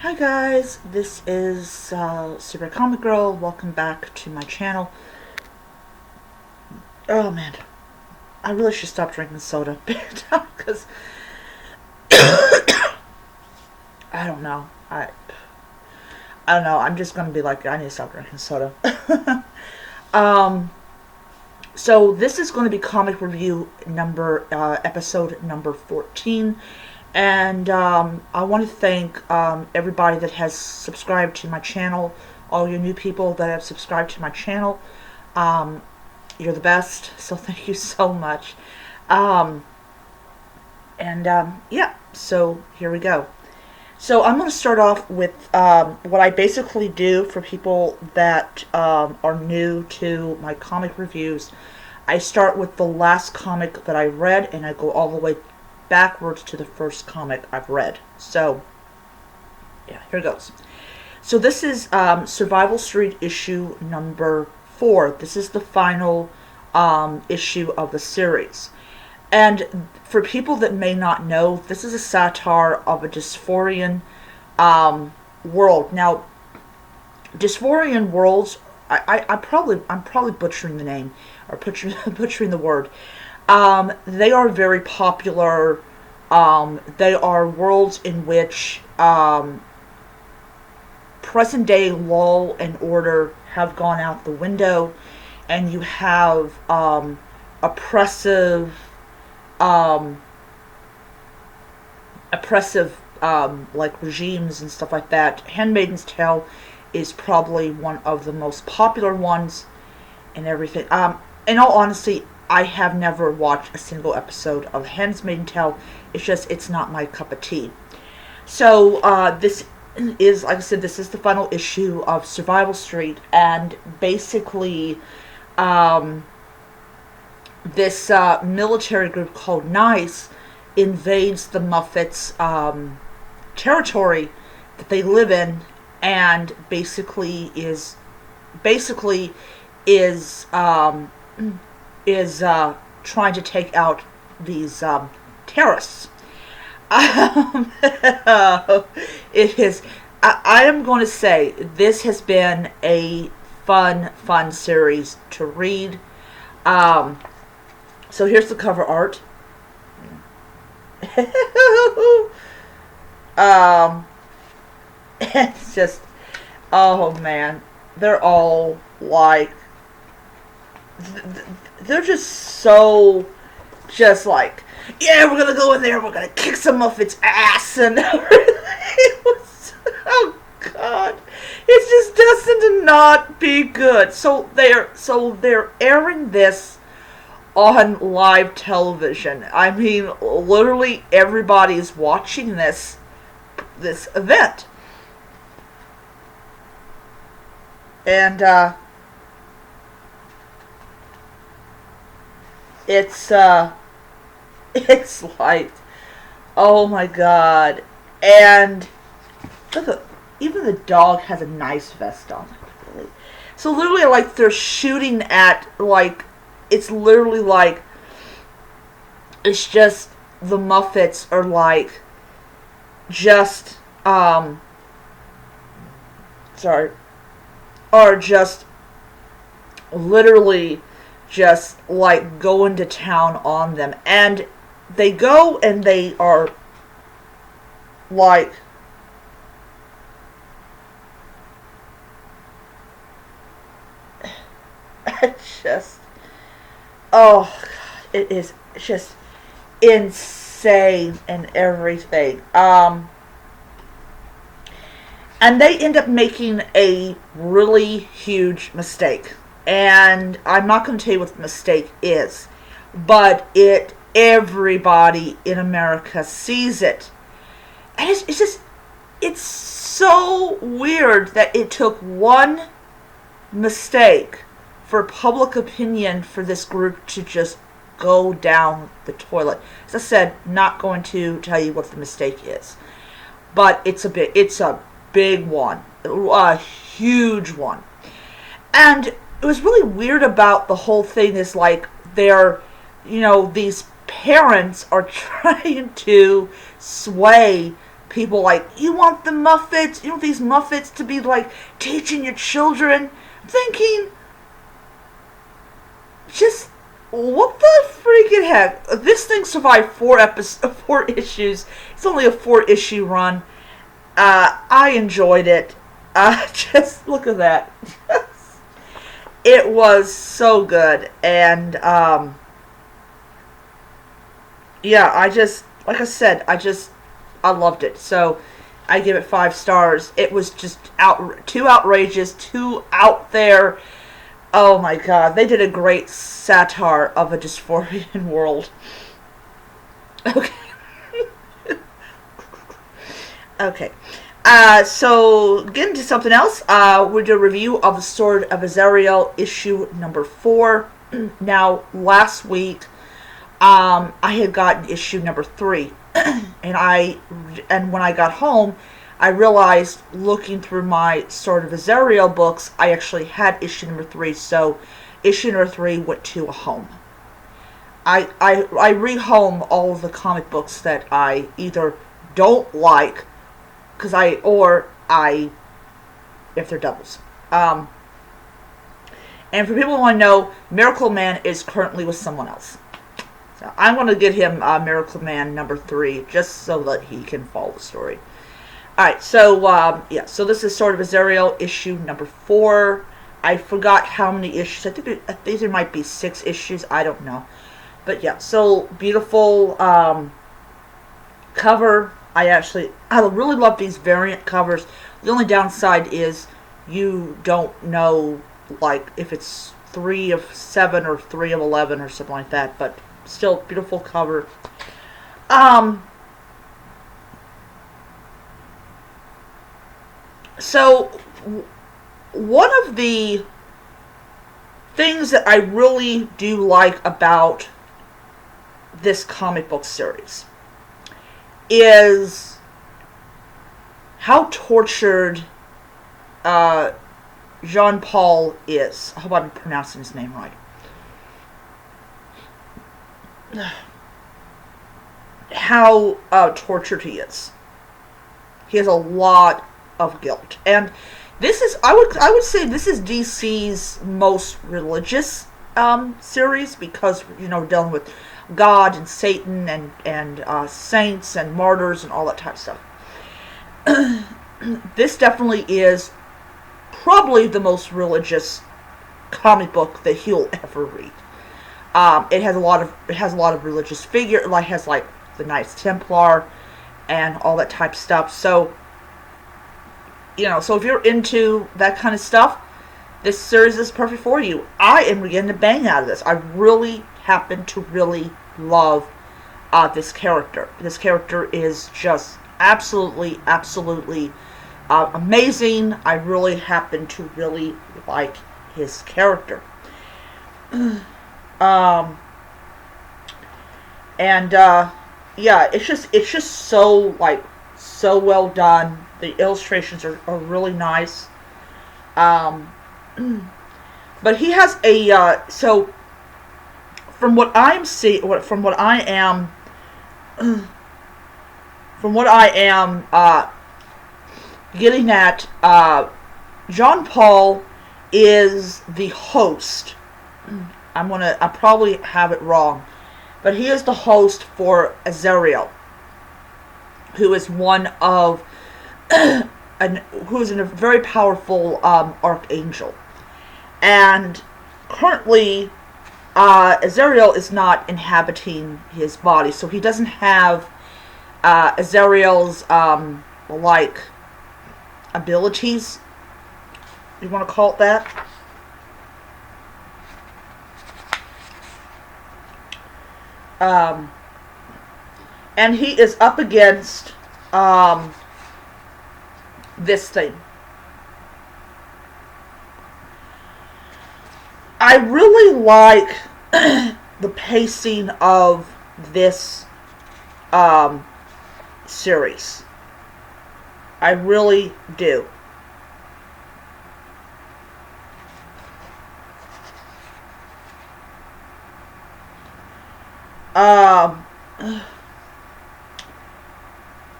Hi guys, this is Super Comic Girl. Welcome back to my channel. Oh man, I really should stop drinking soda because I don't know. I don't know. I'm just gonna be like, I need to stop drinking soda. um, so this is going to be comic review episode number 14. And I want to thank everybody that has subscribed to my channel, all you new people that have subscribed to my channel. You're the best, so thank you so much. Yeah, so here we go. So I'm going to start off with what I basically do for people that are new to my comic reviews. I start with the last comic that I read, and I go all the way backwards to the first comic I've read. So, yeah, here goes. So this is Survival Street issue number 4. This is the final issue of the series. And for people that may not know, this is a satire of a dysphorian world. Now, dysphorian worlds, I'm probably butchering the name, or butchering the word. They are very popular. They are worlds in which present day law and order have gone out the window, and you have oppressive like regimes and stuff like that. Handmaid's Tale is probably one of the most popular ones and everything. In all honesty, I have never watched a single episode of Handmaid's Tale. It's not my cup of tea. So, this is, like I said, this is the final issue of Survival Street, and basically, this military group called NICE invades the Muffets' territory that they live in, and basically is trying to take out these terrorists. It is. I am going to say this has been a fun series to read. So here's the cover art. It's just, oh man, they're all like, they're just like, yeah, we're gonna go in there, we're gonna kick some Muffet's ass, and it was, oh god, it just doesn't not be good. So they're airing this on live television. I mean, literally everybody's watching this event, and it's like, oh my god. And look, even the dog has a nice vest on. So literally, like, they're shooting at, like, it's literally like, it's just, the Muffets are like, just, are just literally just like going to town on them. And they go and they are like, it's just, oh god, it is just insane and everything. And they end up making a really huge mistake. And I'm not going to tell you what the mistake is, but everybody in America sees it. And it's so weird that it took one mistake for public opinion for this group to just go down the toilet. As I said, not going to tell you what the mistake is, but it's a big one, a huge one. And it was really weird about the whole thing is, like, these parents are trying to sway people like, you want the Muppets, you want these Muppets to be like teaching your children. Thinking, just what the freaking heck? This thing survived 4 issues. It's only a 4-issue run. I enjoyed it. Just look at that. It was so good, and yeah, like I said, I loved it. So I give it 5 stars. It was just too outrageous, too out there. Oh my god, they did a great satire of a dysphoria world. Okay. Okay. So, getting to something else, we did a review of the Sword of Azariel, issue number 4. Now, last week, I had gotten issue number 3, and when I got home, I realized, looking through my Sword of Azariel books, I actually had issue number 3, so issue number 3 went to a home. I rehome all of the comic books that I either don't like, if they're doubles. And for people who want to know, Miracle Man is currently with someone else. So I'm going to get him Miracle Man number 3, just so that he can follow the story. Alright, so, so this is Sword of Azariel, issue number 4. I forgot how many issues. I think there might be 6 issues. I don't know. But yeah, so beautiful cover. I really love these variant covers. The only downside is you don't know, like, if it's 3 of 7 or 3 of 11 or something like that. But still, beautiful cover. So, one of the things that I really do like about this comic book series is how tortured Jean-Paul is. I hope I'm pronouncing his name right. How tortured he is. He has a lot of guilt, and this is I would say this is DC's most religious series, because dealing with God and Satan and saints and martyrs and all that type of stuff. This definitely is probably the most religious comic book that he'll ever read. It has a lot of religious figure, like has like the Knights Templar and all that type of stuff. So so if you're into that kind of stuff, this series is perfect for you. I am getting a bang out of this. I really happen to really love this character. This character is just absolutely amazing. I really happen to really like his character. Yeah, it's just so well done. The illustrations are really nice. But he has a so from what I am getting at, John Paul is the host. I probably have it wrong, but he is the host for Azariel, who is one of who is a very powerful archangel. And currently, Azariel is not inhabiting his body, so he doesn't have Azariel's abilities. You want to call it that? And he is up against this thing. I really like the pacing of this series. I really do.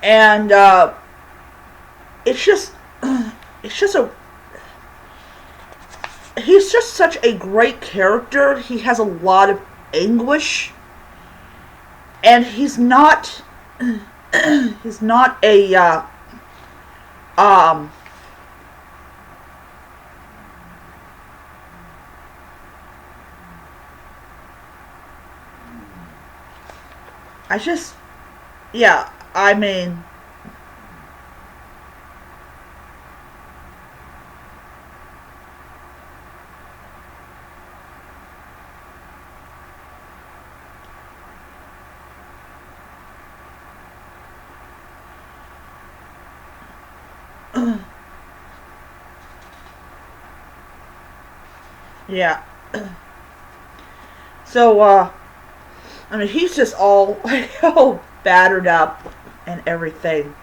And it's just, it's just a, he's just such a great character. He has a lot of anguish, and he's not, he's not a, I just, yeah, I mean, yeah. So, I mean, he's just all, all battered up and everything.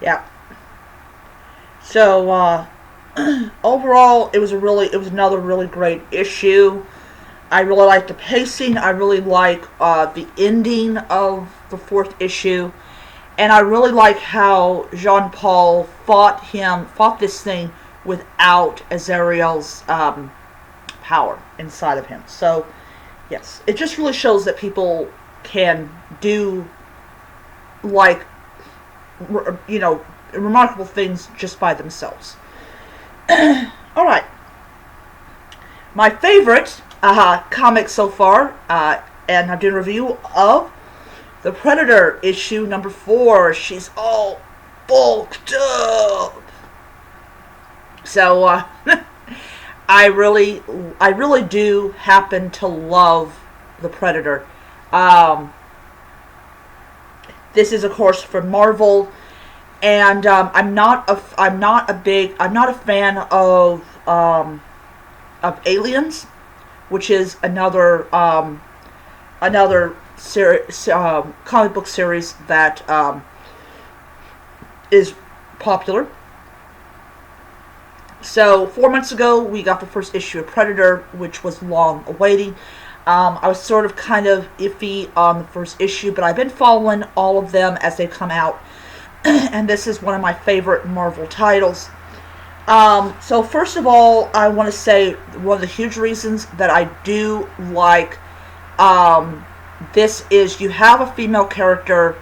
Yeah. So, overall, it was another really great issue. I really like the pacing. I really like the ending of the fourth issue, and I really like how Jean Paul fought this thing without Azariel's power inside of him. So, yes, it just really shows that people can do, like, you know, remarkable things just by themselves. All right. My favorite comic so far, and I'm doing a review of The Predator issue number 4. She's all bulked up. So I really do happen to love The Predator. This is, of course, from Marvel, and I'm not a fan of Aliens, which is another comic book series that is popular. So 4 months ago, we got the first issue of Predator, which was long awaiting. I was sort of kind of iffy on the first issue, but I've been following all of them as they come out, and this is one of my favorite Marvel titles. So first of all, I want to say one of the huge reasons that I do like this is you have a female character,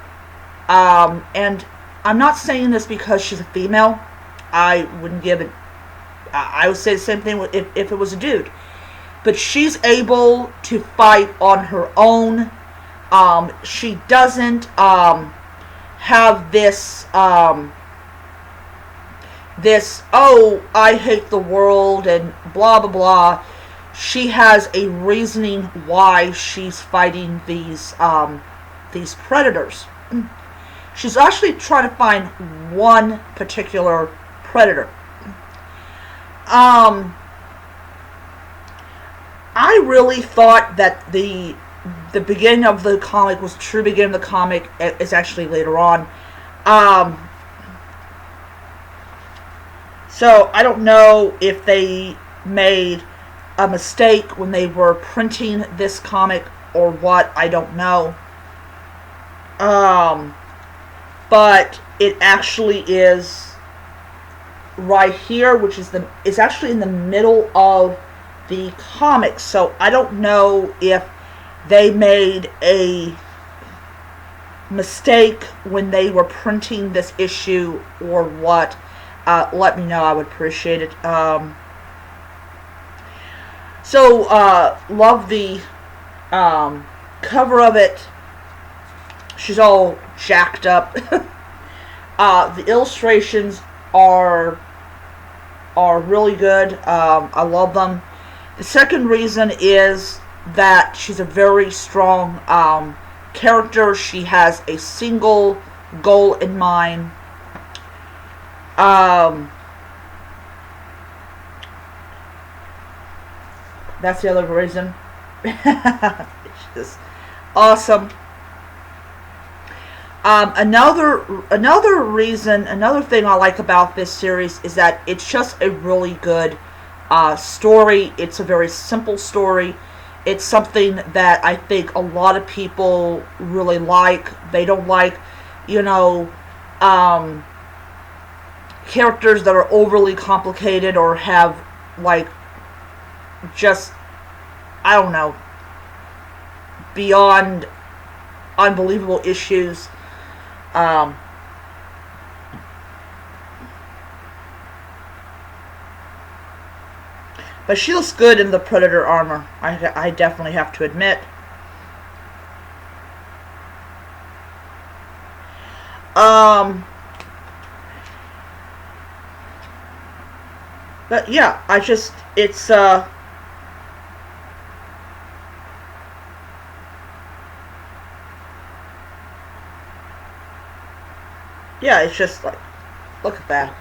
and I'm not saying this because she's a female. I wouldn't give it. I would say the same thing if it was a dude. But she's able to fight on her own. She doesn't have this oh, I hate the world and blah blah blah. She has a reasoning why she's fighting these predators. She's actually trying to find one particular predator. I really thought that the beginning of the comic was the true beginning of the comic. It's actually later on. So I don't know if they made a mistake when they were printing this comic or what. I don't know. But it actually is right here, which is it's actually in the middle of the comics. So I don't know if they made a mistake when they were printing this issue or what. Let me know. I would appreciate it. Love the cover of it. She's all jacked up. The illustrations are really good. I love them. The second reason is that she's a very strong character. She has a single goal in mind. That's the other reason. It's just awesome. Another thing I like about this series is that it's just a really good story. It's a very simple story. It's something that I think a lot of people really like. They don't like, you know, characters that are overly complicated or have, like, just, I don't know, beyond unbelievable issues. But she looks good in the Predator armor. I definitely have to admit. But yeah, it's yeah, it's just like, look at that.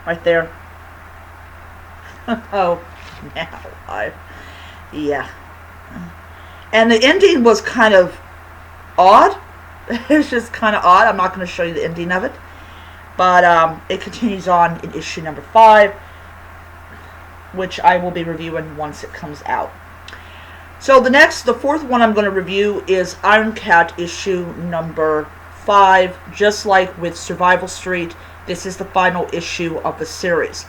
Right there. Oh, now yeah. And the ending was kind of odd. It's just kind of odd. I'm not going to show you the ending of it. But it continues on in issue number 5, which I will be reviewing once it comes out. So the fourth one I'm going to review is Iron Cat issue number 5. Just like with Survival Street, this is the final issue of the series.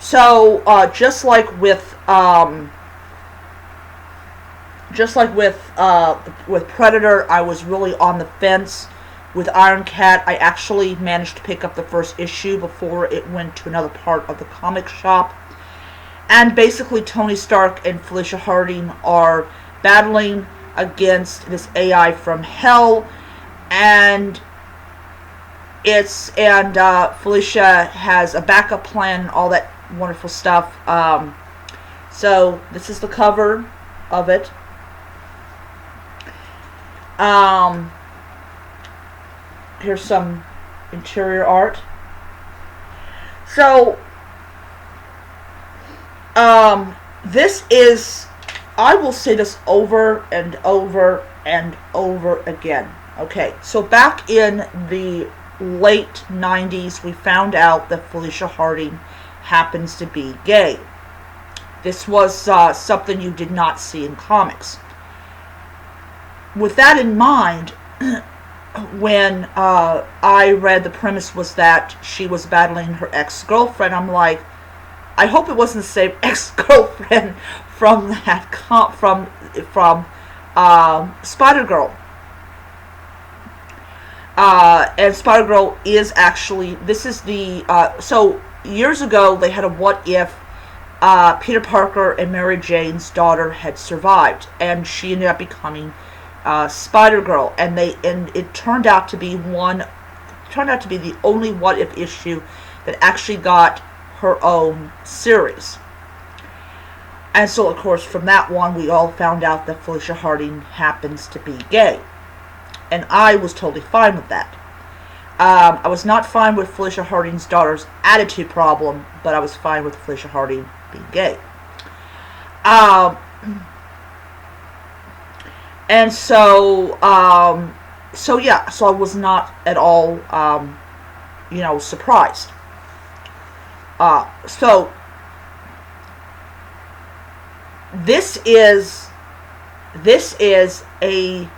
So just like with Predator, I was really on the fence. With Iron Cat, I actually managed to pick up the first issue before it went to another part of the comic shop. And basically, Tony Stark and Felicia Harding are battling against this AI from hell, and Felicia has a backup plan, all that wonderful stuff. So this is the cover of it. Here's some interior art. So this is, I will say this over and over and over again. Okay, so back in the late 90s, we found out that Felicia Harding happens to be gay. This was something you did not see in comics. With that in mind, when I read the premise was that she was battling her ex-girlfriend, I'm like, I hope it wasn't the same ex-girlfriend from that from Spider-Girl. And Spider-Girl is actually, this is the so years ago they had a what if Peter Parker and Mary Jane's daughter had survived, and she ended up becoming Spider-Girl, and it turned out to be the only what if issue that actually got her own series. And so, of course, from that one, we all found out that Felicia Harding happens to be gay, and I was totally fine with that. I was not fine with Felicia Harding's daughter's attitude problem, but I was fine with Felicia Harding being gay. And so, so I was not at all, surprised. So, this is a,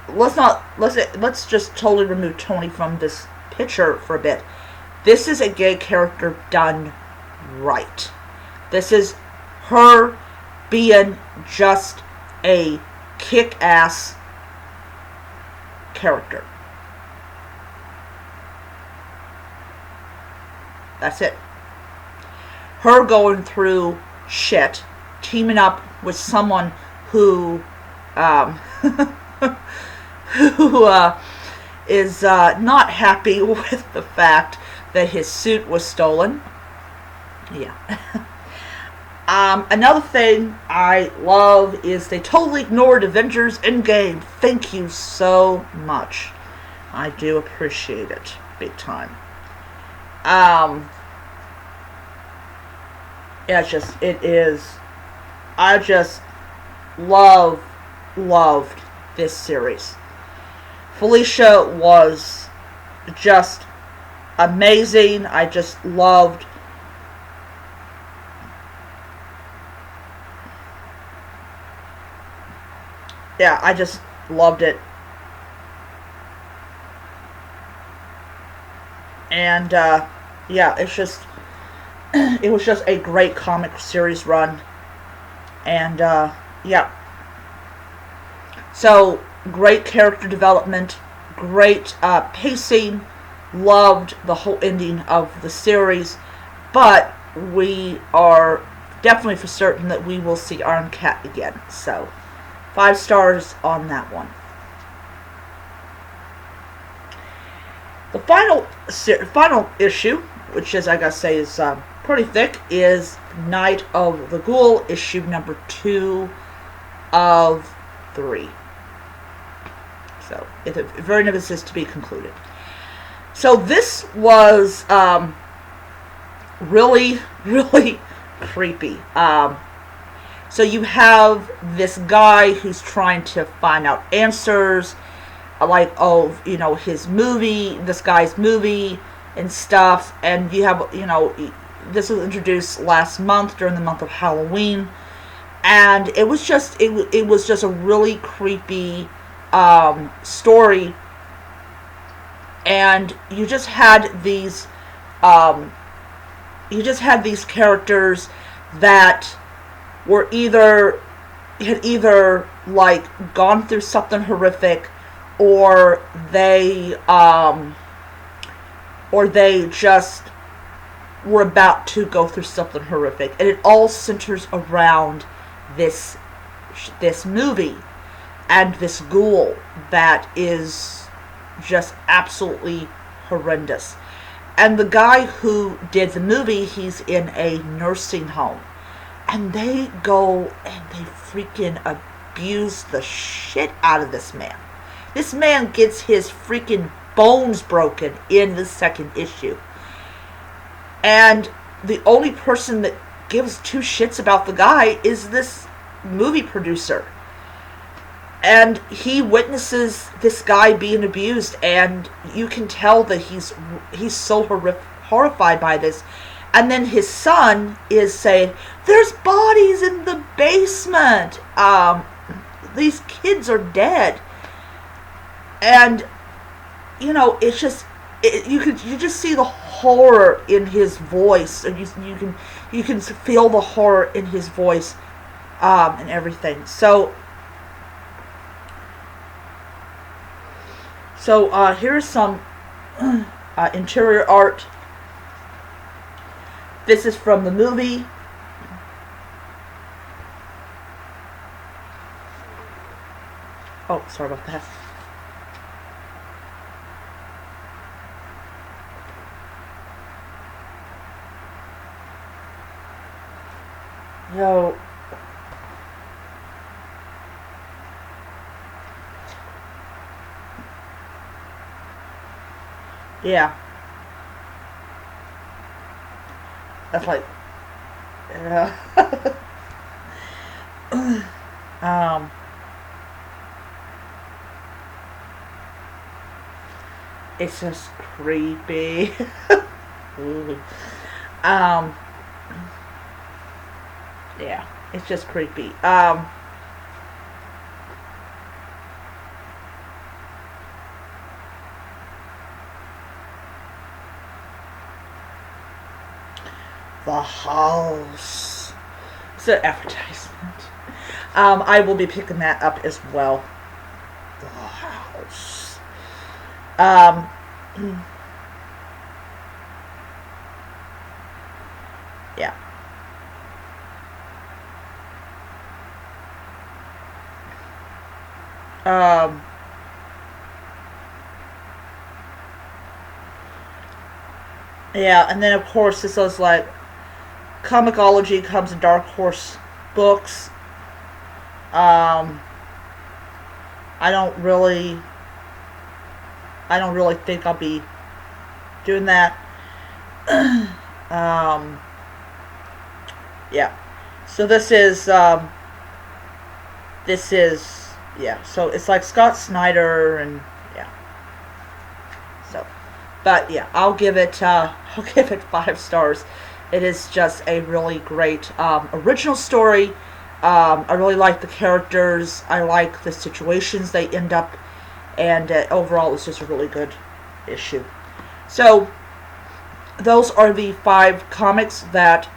let's just totally remove Tony from this picture for a bit. This is a gay character done right. This is her being just a kick-ass character. That's it. Her going through shit, teaming up with someone who is not happy with the fact that his suit was stolen. Yeah. Another thing I love is they totally ignored Avengers Endgame. Thank you so much. I do appreciate it big time. Yeah, it is I just loved this series. Felicia was just amazing. I just loved I just loved it. And it's just it was just a great comic series run. And so great character development, great pacing. Loved the whole ending of the series, but we are definitely for certain that we will see Iron Cat again. So 5 stars on that one. The final issue, which is, I gotta say, is pretty thick, is Night of the Ghoul, issue number 2 of 3. So, it's a very nemesis to be concluded. So this was really, really creepy. So you have this guy who's trying to find out answers, like, his movie, this guy's movie and stuff. And you have, this was introduced last month during the month of Halloween. And it was just a really creepy story. And you just had these characters that were either like gone through something horrific, or they just were about to go through something horrific, and it all centers around this movie and this ghoul that is just absolutely horrendous. And the guy who did the movie, he's in a nursing home, and they go and they freaking abuse the shit out of this man. This man gets his freaking bones broken in the second issue. And the only person that gives 2 shits about the guy is this movie producer. And he witnesses this guy being abused, and you can tell that he's so horrified by this. And then his son is saying, "There's bodies in the basement. These kids are dead." And it's just you just see the horror in his voice, and you can feel the horror in his voice, and everything. So here's some interior art. This is from the movie. Oh, sorry about that. Yo. Yeah. That's like, it's just creepy. Yeah, it's just creepy. The house. It's an advertisement. I will be picking that up as well. The house. Yeah. Yeah, and then of course this was like Comixology comes in Dark Horse books. I don't really think I'll be doing that. Yeah. So this is, yeah, so it's like Scott Snyder, and yeah. So, but yeah, I'll give it 5 stars. It is just a really great original story. I really like the characters. I like the situations they end up, and overall, it's just a really good issue. So, those are the 5 comics that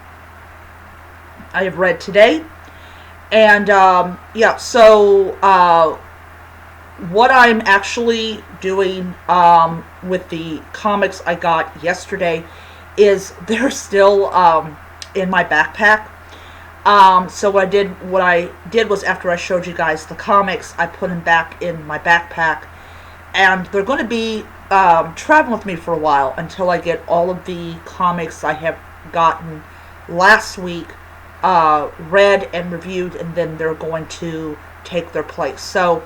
I have read today. And yeah, so what I'm actually doing with the comics I got yesterday is they're still in my backpack. So what I did was, after I showed you guys the comics, I put them back in my backpack, and they're going to be traveling with me for a while until I get all of the comics I have gotten last week read and reviewed, and then they're going to take their place. So,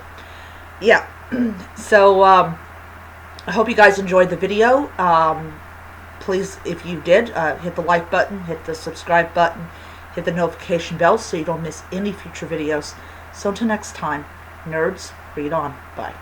yeah. So, I hope you guys enjoyed the video. Please, if you did, hit the like button, hit the subscribe button, hit the notification bell so you don't miss any future videos. So until next time, nerds, read on. Bye.